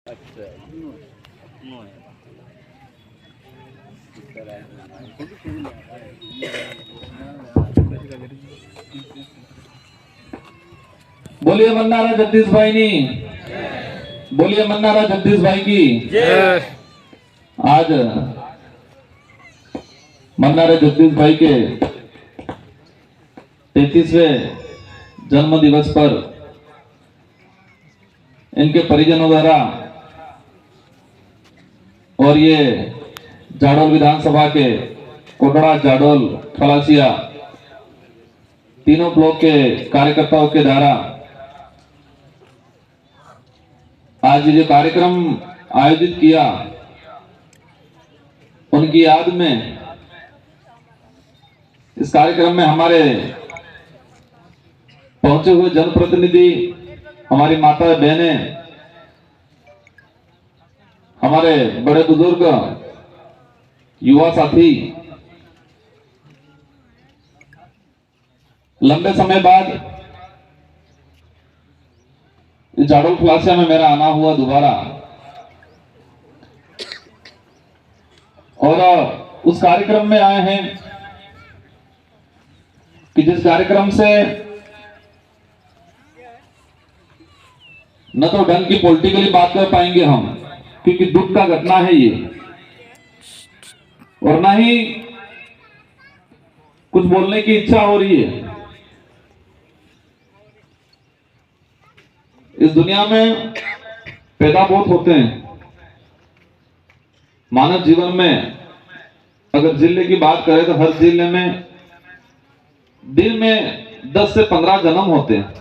अच्छा नो है। बोलिए मन्नारा जगदीश भाई नी, बोलिए मन्नारा जगदीश भाई की जय। आज मन्नारा जगदीश भाई के 33वें जन्म दिवस पर इनके परिजनों द्वारा और ये जाडोल विधानसभा के कोटड़ा, जाडोल, खलासिया तीनों ब्लॉक के कार्यकर्ताओं के द्वारा आज ये जो कार्यक्रम आयोजित किया, उनकी याद में इस कार्यक्रम में हमारे पहुंचे हुए जनप्रतिनिधि, हमारी माता बहनें, हमारे बड़े बुजुर्ग, युवा साथी, लंबे समय बाद जाडोल खलासिया में मेरा आना हुआ दोबारा, और उस कार्यक्रम में आए हैं कि जिस कार्यक्रम से न तो ढंग की पॉलिटिकली बात कर पाएंगे हम, क्योंकि दुख का घटना है ये, और ना ही कुछ बोलने की इच्छा हो रही है। इस दुनिया में पैदा बहुत होते हैं। मानव जीवन में अगर जिले की बात करें तो हर जिले में दिन में 10 से 15 जन्म होते हैं।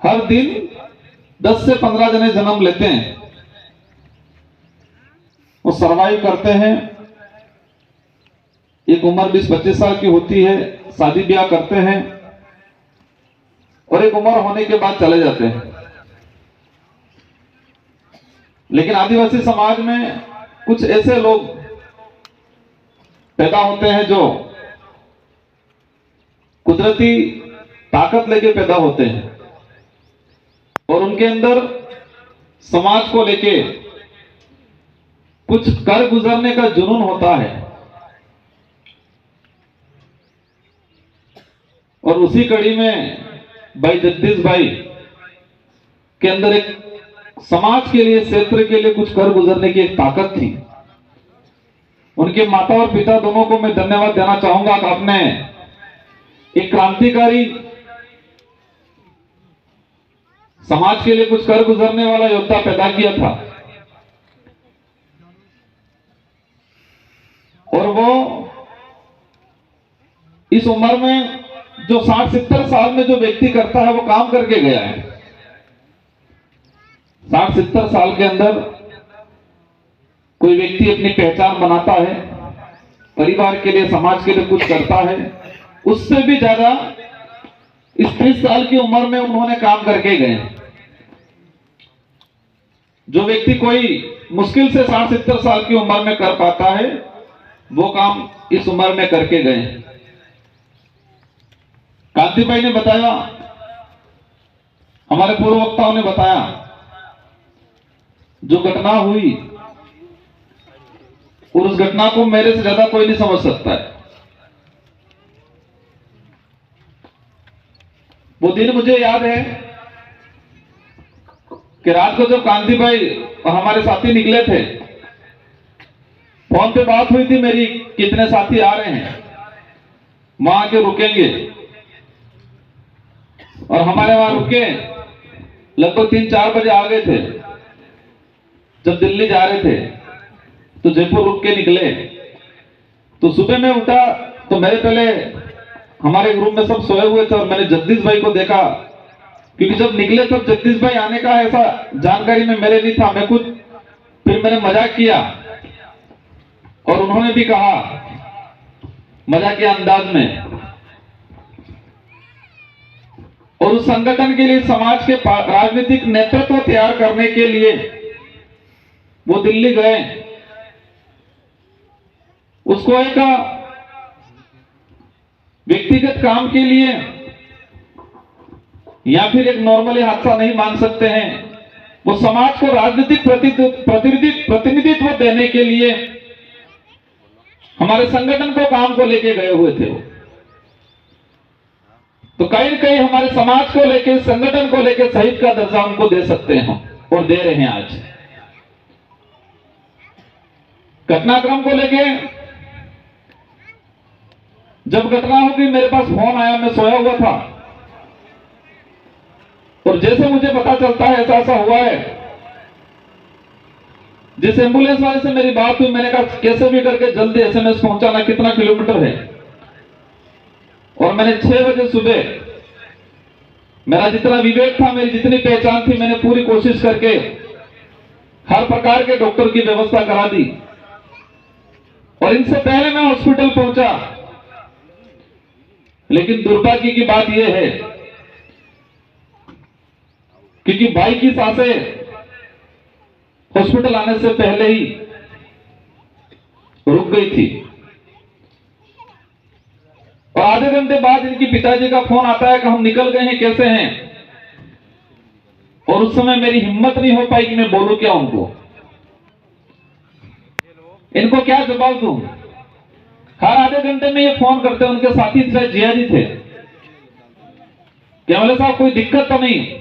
हर दिन 10 से 15 जने जन्म लेते हैं, वो सरवाइव करते हैं। एक उम्र 20-25 साल की होती है, शादी ब्याह करते हैं, और एक उम्र होने के बाद चले जाते हैं। लेकिन आदिवासी समाज में कुछ ऐसे लोग पैदा होते हैं जो कुदरती ताकत लेके पैदा होते हैं, और उनके अंदर समाज को लेके कुछ कर गुजरने का जुनून होता है। और उसी कड़ी में भाई जगदीश भाई के अंदर एक समाज के लिए, क्षेत्र के लिए कुछ कर गुजरने की एक ताकत थी। उनके माता और पिता दोनों को मैं धन्यवाद देना चाहूंगा कि आपने एक क्रांतिकारी, समाज के लिए कुछ कर गुजरने वाला योद्धा पैदा किया था। और वो इस उम्र में जो 60-70 साल में जो व्यक्ति करता है वो काम करके गया है। 60-70 साल के अंदर कोई व्यक्ति अपनी पहचान बनाता है, परिवार के लिए, समाज के लिए कुछ करता है। उससे भी ज्यादा इस 30 साल की उम्र में उन्होंने काम करके गए। जो व्यक्ति कोई मुश्किल से 60-70 साल की उम्र में कर पाता है, वो काम इस उम्र में करके गए। कांति भाई ने बताया, हमारे पूर्व वक्ताओं ने बताया, जो घटना हुई, और उस घटना को मेरे से ज्यादा कोई नहीं समझ सकता है। वो दिन मुझे याद है कि रात को जब कांति भाई और हमारे साथी निकले थे, फोन पे बात हुई थी मेरी, कितने साथी आ रहे हैं, वहां के रुकेंगे। और हमारे वहां रुके, लगभग 3-4 बजे आ गए थे। जब दिल्ली जा रहे थे तो जयपुर रुक के निकले। तो सुबह में उठा तो मेरे पहले हमारे ग्रुप में सब सोए हुए थे, और मैंने जगदीश भाई को देखा, क्योंकि जब निकले तब जगदीश भाई आने का ऐसा जानकारी में मेरे नहीं था। मैं कुछ फिर मैंने मजाक किया, और उन्होंने भी कहा मजाकिया अंदाज में। और उस संगठन के लिए, समाज के राजनीतिक नेतृत्व तैयार करने के लिए वो दिल्ली गए। उसको एक व्यक्तिगत काम के लिए या फिर एक नॉर्मली हादसा नहीं मान सकते हैं। वो समाज को राजनीतिक प्रतिनिधित्व देने के लिए हमारे संगठन को काम को लेके गए हुए थे। वो तो कहीं न कहीं हमारे समाज को लेके, संगठन को लेके शहीद का दर्जा उनको दे सकते हैं और दे रहे हैं। आज घटनाक्रम को लेके जब घटना होगी, मेरे पास फोन आया, मैं सोया हुआ था और जैसे मुझे पता चलता है ऐसा ऐसा हुआ है, जिस एम्बुलेंस वाले से मेरी बात हुई, मैंने कहा कैसे भी करके जल्दी एसएमएस पहुंचाना, कितना किलोमीटर है। और मैंने 6 बजे सुबह, मेरा जितना विवेक था, मेरी जितनी पहचान थी, मैंने पूरी कोशिश करके हर प्रकार के डॉक्टर की व्यवस्था करा दी। और इनसे पहले मैं हॉस्पिटल पहुंचा, लेकिन दुर्भाग्य की बात यह है क्योंकि भाई की सांसें हॉस्पिटल आने से पहले ही रुक गई थी। और आधे घंटे बाद इनके पिताजी का फोन आता है कि हम निकल गए हैं, कैसे हैं। और उस समय मेरी हिम्मत नहीं हो पाई कि मैं बोलूं क्या उनको, इनको क्या जवाब दूं। हर आधे घंटे में ये फोन करते, उनके साथी थे, जियाजी थे, क्या बोले साहब कोई दिक्कत तो नहीं।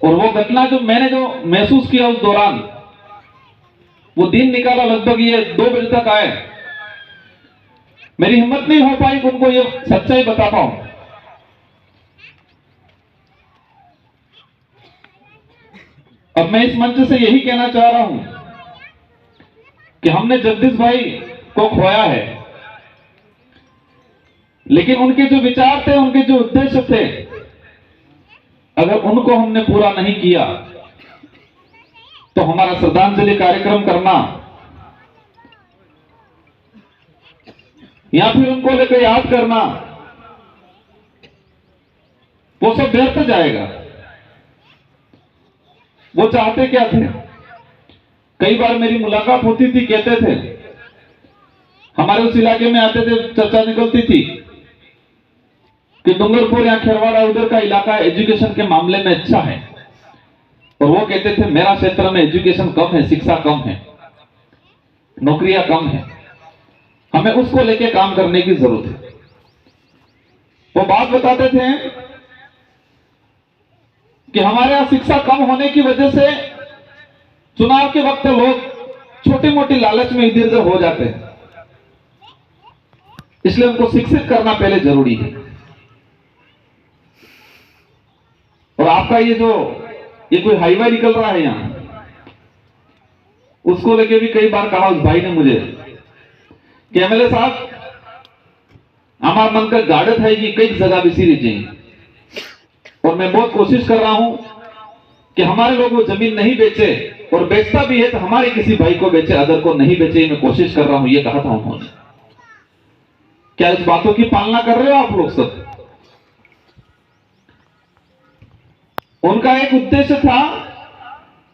और वो घटना जो मैंने जो महसूस किया उस दौरान, वो दिन निकाला, लगभग ये 2 बजे तक आए, मेरी हिम्मत नहीं हो पाई कि उनको ये सच्चाई बता पाऊं। अब मैं इस मंच से यही कहना चाह रहा हूं कि हमने जगदीश भाई को खोया है, लेकिन उनके जो विचार थे, उनके जो उद्देश्य थे, अगर उनको हमने पूरा नहीं किया तो हमारा श्रद्धांजलि कार्यक्रम करना या फिर उनको लेकर याद करना, वो सब व्यर्थ जाएगा। वो चाहते क्या थे? कई बार मेरी मुलाकात होती थी, कहते थे, हमारे उस इलाके में आते थे, चर्चा निकलती थी कि डूंगरपुर या खेरवाड़ा उधर का इलाका एजुकेशन के मामले में अच्छा है। और वो कहते थे मेरा क्षेत्र में एजुकेशन कम है, शिक्षा कम है, नौकरियां कम है, हमें उसको लेके काम करने की जरूरत है। वो बात बताते थे कि हमारे यहां शिक्षा कम होने की वजह से चुनाव के वक्त लोग छोटी मोटी लालच में इधर उधर हो जाते हैं, इसलिए उनको शिक्षित करना पहले जरूरी है। और आपका ये कोई हाईवे निकल रहा है यहां, उसको लेके भी कई बार कहा उस भाई ने मुझे कि एमएलए साहब, हमारा मन का गाड़त है कि कई जगह बिसी रही, और मैं बहुत कोशिश कर रहा हूं कि हमारे लोग वो जमीन नहीं बेचे, और बेचता भी है तो हमारे किसी भाई को बेचे, अदर को नहीं बेचे, मैं कोशिश कर रहा हूं, ये कहा था उन्होंने। क्या इस बातों की पालना कर रहे हो आप लोग सब? उनका एक उद्देश्य था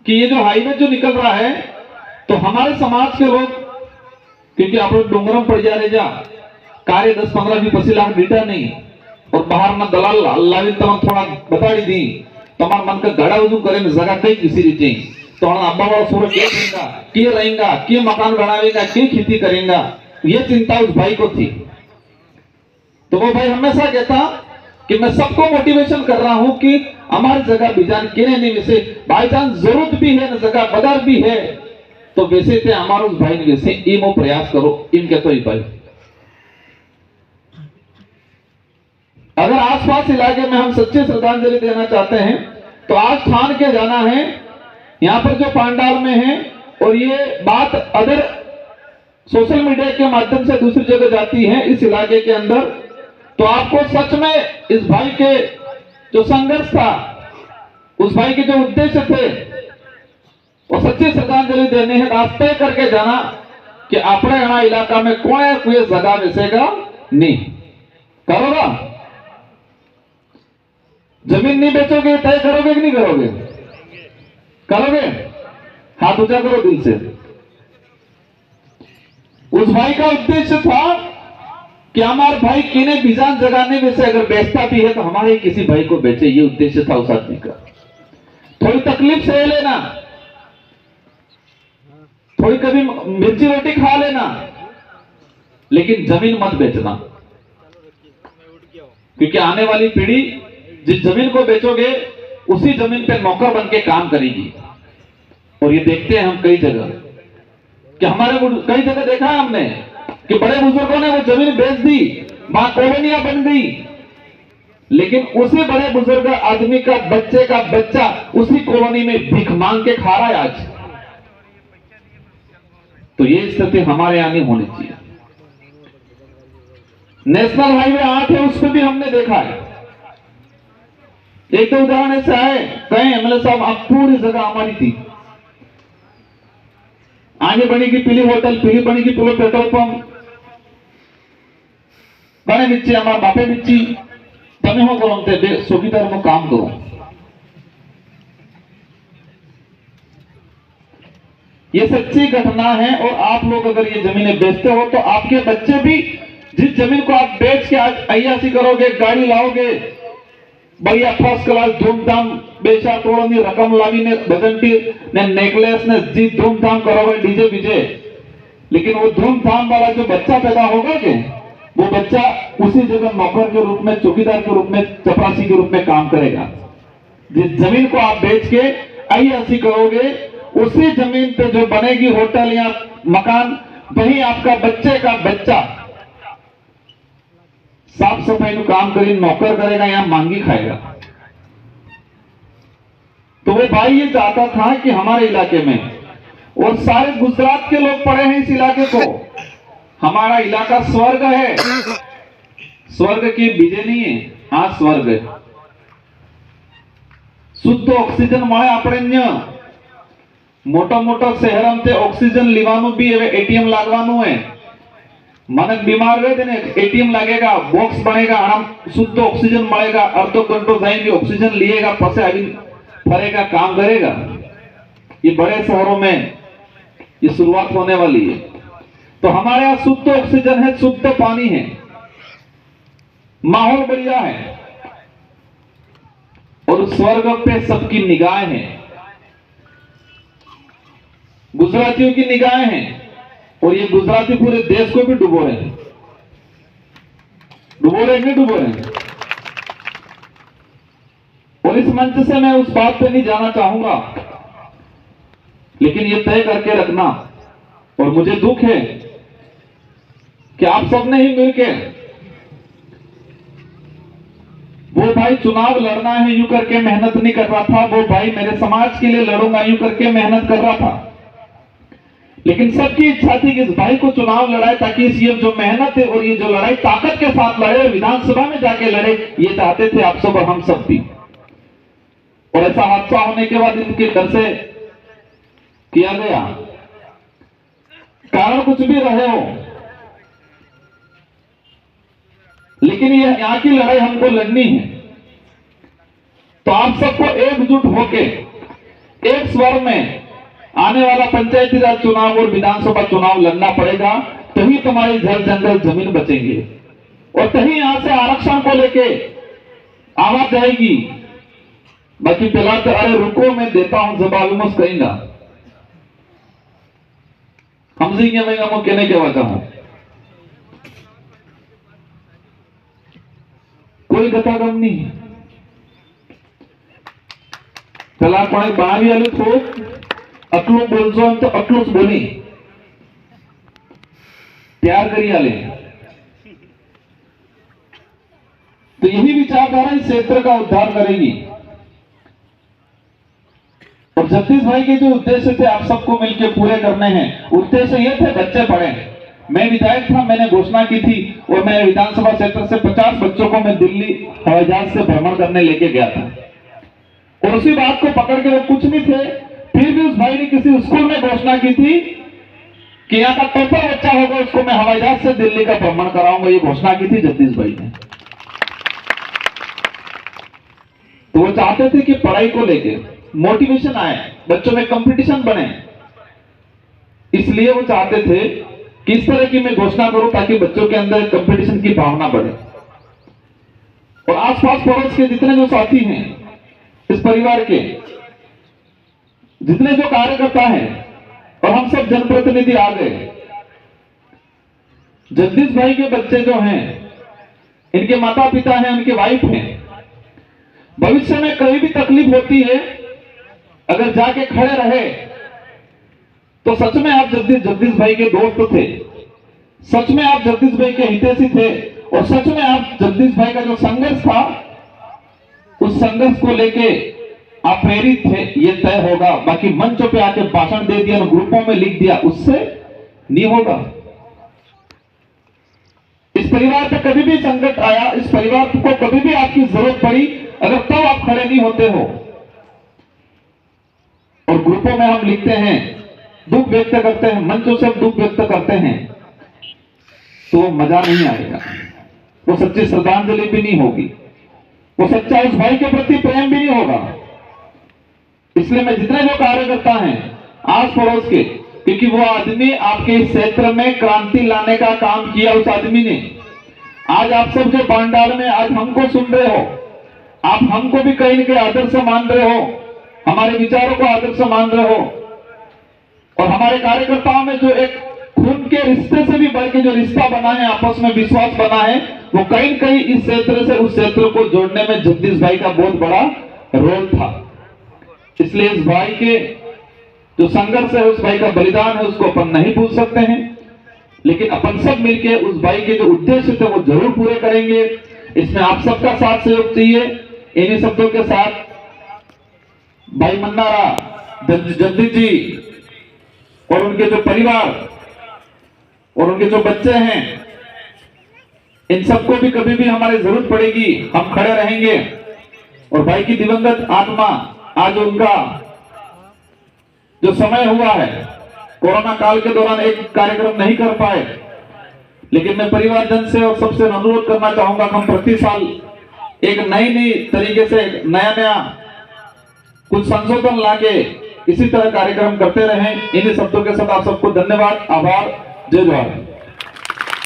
कि ये जो हाईवे जो निकल रहा है, तो हमारे समाज के लोग, क्योंकि आप लोग डोंगरम पड़ जा रहे जा कार्य 10-15-20 लाख बीटा नहीं, और बाहर ना दलाल अल्लाह थोड़ा बता दी, તમારા मन का गाड़ा वजू करे में जगह कई किसी रीते तो अब्बा वाला सूर के रहेगा, के मकान बनावेगा, के खेती करेगा, ये चिंता उस भाई को थी। तो वो भाई हमेशा कहता कि मैं सबको मोटिवेशन कर रहा हूं कि हमारी जगह बिजान केने नहीं, वैसे बाई चांस जरूरत भी है ना, जगह बदर भी है, तो वैसे थे हमारे उस भाई ने वैसे इमो प्रयास करो, इनके तो ही भाई। अगर आसपास इलाके में हम सच्ची श्रद्धांजलि देना चाहते हैं तो आज ठान के जाना है, यहां पर जो पांडाल में है, और ये बात अदर सोशल मीडिया के माध्यम से दूसरी जगह जाती है इस इलाके के अंदर, तो आपको सच में इस भाई के जो संघर्ष था, उस भाई के जो उद्देश्य थे, वो सच्ची श्रद्धांजलि देने हैं। रास्ते करके जाना कि अपने यहाँ इलाका में कोई जगह बेचेगा नहीं, करोगा? जमीन नहीं बेचोगे, तय करोगे कि नहीं करोगे? करोगे? हाथ ऊंचा करो दिल से। उस भाई का उद्देश्य था कि हमारे भाई किन्हें बीजान जगाने में से अगर बेचता भी है तो हमारे किसी भाई को बेचे, ये उद्देश्य था उस आदमी का। थोड़ी तकलीफ सह लेना, थोड़ी कभी मिर्ची रोटी खा लेना, लेकिन जमीन मत बेचना, क्योंकि आने वाली पीढ़ी जिस जमीन को बेचोगे उसी जमीन पे नौकर बन के काम करेगी। और ये देखते हैं हम कई जगह कि कई जगह देखा है हमने कि बड़े बुजुर्गों ने वो जमीन बेच दी, वहां कॉलोनियां बन गई, लेकिन उसी बड़े बुजुर्ग आदमी का बच्चा उसी कॉलोनी में भीख मांग के खा रहा है आज। तो ये स्थिति हमारे यहां नहीं होनी चाहिए। नेशनल हाईवे 8 है, उस पर भी हमने देखा है। एक तो उदाहरण ऐसा है, कहें एमएलए साहब आप पूरी जगह हमारी थी, आगे बनेगी पीली होटल, पीली बनेगी पूरे पेट्रोल पंप, बने बिच्ची हमारे बापे बिच्ची तमें हो करो सुखीदार में काम करो। ये सच्ची घटना है। और आप लोग अगर ये जमीनें बेचते हो तो आपके बच्चे भी जिस जमीन को आप बेच के आज अय्यासी करोगे, गाड़ी लाओगे, बढ़िया फर्स्ट क्लास धूमधाम बेचा तोड़नी रकम लावी ने बजंटी ने नेकलेस ने जी धूमधाम करोगे डीजे बीजे, लेकिन वो धूमधाम वाला जो बच्चा पैदा होगा के वो बच्चा उसी जगह नौकर के रूप में, चौकीदार के रूप में, चपरासी के रूप में काम करेगा। जिस जमीन को आप बेच के अय्यासी करोगे उसी जमीन पे जो बनेगी होटल या मकान, वही आपका बच्चे का बच्चा साफ सफाई नु काम करी नौकर करेगा या मांगी खाएगा। तो वो भाई ये चाहता था कि हमारे इलाके में, और सारे गुजरात के लोग पढ़े हैं इस इलाके को, हमारा इलाका स्वर्ग है। स्वर्ग की बीजे नहीं है, हाँ स्वर्ग है। शुद्ध ऑक्सीजन મળે આપણે मोटा मोटा शहर में ऑक्सीजन लेवानु भी एटीएम लागवानु है। मनक बीमार रहे ने एटीएम लगेगा, बॉक्स बनेगा, आराम शुद्ध ऑक्सीजन मिलेगा, अर्धो घंटो जाएंगे ऑक्सीजन लिएगा, पसे अभी फरेगा, काम करेगा। ये बड़े शहरों में ये शुरुआत होने वाली है। तो हमारे यहाँ शुद्ध ऑक्सीजन है, शुद्ध पानी है, माहौल बढ़िया है, और स्वर्ग पे सबकी निगाहें हैं, गुजरातियों की निगाहें हैं, और ये गुजराती पूरे देश को भी डुबो रहे हैं। डुबो रहे नहीं डुबो रहे। और इस मंच से मैं उस बात पे नहीं जाना चाहूंगा, लेकिन ये तय करके रखना, और मुझे दुख है कि आप सबने ही मिलकर, वो भाई चुनाव लड़ना है यूं करके मेहनत नहीं कर रहा था, वो भाई मेरे समाज के लिए लड़ूंगा यूं करके मेहनत कर रहा था, लेकिन सबकी इच्छा थी कि इस भाई को चुनाव लड़ाए ताकि ये जो मेहनत है और ये जो लड़ाई ताकत के साथ लड़े, विधानसभा में जाके लड़े, ये चाहते थे आप सब और हम सब भी। और ऐसा हादसा होने के बाद इनके डर से किया गया, कारण कुछ भी रहे हो, लेकिन ये यहां की लड़ाई हमको लड़नी है। तो आप सबको एकजुट होके एक स्वर में आने वाला पंचायती राज चुनाव और विधानसभा चुनाव लड़ना पड़ेगा, तभी तुम्हारी जल जंगल जमीन बचेंगे, और तभी यहां से आरक्षण को लेके आवाज जाएगी। बाकी पहला तो अरे रुको मैं देता हूं जवाब मुझ कहेंगा हम जिंगे मैं कहने के वाचा हूं कोई गतागम नहीं। पहला कोई बाहरी आलू थोक अटलू बोलजो तो अटलू बोली प्यार करी आले। तो यही विचारधारा इस क्षेत्र का उद्धार करेगी। और जगदीश भाई के जो उद्देश्य थे आप सबको मिलकर पूरे करने हैं। उद्देश्य ये थे बच्चे पढ़े। मैं विधायक था, मैंने घोषणा की थी और मैं विधानसभा क्षेत्र से 50 बच्चों को मैं दिल्ली हवाई जहाज से भ्रमण करने लेके गया था। और उसी बात को पकड़ के वो कुछ नहीं थे, फिर भी उस भाई ने किसी स्कूल में घोषणा की थी कि यहाँ का टॉपर बच्चा होगा उसको मैं हवाई जहाज से दिल्ली का भ्रमण कराऊंगा। ये घोषणा की थी जगदीश भाई ने। तो वो चाहते थे कि पढ़ाई को लेके मोटिवेशन आए, बच्चों में कंपटीशन बने। इसलिए वो चाहते थे किस तरह की मैं घोषणा करूं ताकि बच्चों के अंदर कंपटीशन की भावना बढ़े। और आसपास पड़ोस के जितने जो साथी हैं, इस परिवार के जितने जो कार्यकर्ता हैं, और हम सब जनप्रतिनिधि आ गए। जगदीश भाई के बच्चे जो हैं, इनके माता पिता हैं, उनके वाइफ हैं। भविष्य में कहीं भी तकलीफ होती है, अगर जाके खड़े रहे तो सच में आप जगदीश भाई के दोस्त थे, सच में आप जगदीश भाई के हितैषी थे, और सच में आप जगदीश भाई का जो संघर्ष था, उस संघर्ष को लेके आप प्रेरित थे, ये तय होगा। बाकी मंचों पे आके भाषण दे दिया, ग्रुपों में लिख दिया, उससे नहीं होगा। इस परिवार पे कभी भी संकट आया, इस परिवार को कभी भी आपकी जरूरत पड़ी, अगर तब आप खड़े नहीं होते हो और ग्रुपों में हम लिखते हैं, दुख व्यक्त करते हैं, मंचों से दुख व्यक्त करते हैं, तो मजा नहीं आएगा, वो सच्ची श्रद्धांजलि भी नहीं होगी, वो सच्चा उस भाई के प्रति प्रेम भी नहीं होगा। इसलिए मैं जितने जो कार्यकर्ता हैं आस पड़ोस के, क्योंकि वो आदमी आपके इस क्षेत्र में क्रांति लाने का काम किया, उस आदमी ने। आज आप सब जो पांडाल में आज हमको सुन रहे हो, आप हमको भी कहीं न कहीं आदर्श मान रहे हो, हमारे विचारों को आदर्श मान रहे हो, और हमारे कार्यकर्ताओं में जो एक खून के रिश्ते से भी बढ़ के जो रिश्ता बना है, आपस में विश्वास बना है, वो कहीं न कहीं इस क्षेत्र से उस क्षेत्र को जोड़ने में जगदीश भाई का बहुत बड़ा रोल था। इसलिए इस भाई के जो संघर्ष है, उस भाई का बलिदान है, उसको अपन नहीं भूल सकते हैं, लेकिन अपन सब मिलके उस भाई के जो उद्देश्य थे वो जरूर पूरे करेंगे। इसमें आप सबका साथ सहयोग चाहिए। इन्हीं शब्दों के साथ भाई मन्नारा, जगदीश जी और उनके जो परिवार और उनके जो बच्चे हैं, इन सबको भी कभी भी हमारी जरूरत पड़ेगी, हम खड़े रहेंगे। और भाई की दिवंगत आत्मा, आज उनका जो समय हुआ है, कोरोना काल के दौरान एक कार्यक्रम नहीं कर पाए, लेकिन मैं परिवारजन से और सबसे अनुरोध करना चाहूंगा कि हम प्रति साल एक नई तरीके से नया कुछ संशोधन लाके इसी तरह कार्यक्रम करते रहें। इन्हीं शब्दों के साथ आप सबको धन्यवाद, आभार, जय जवाहर।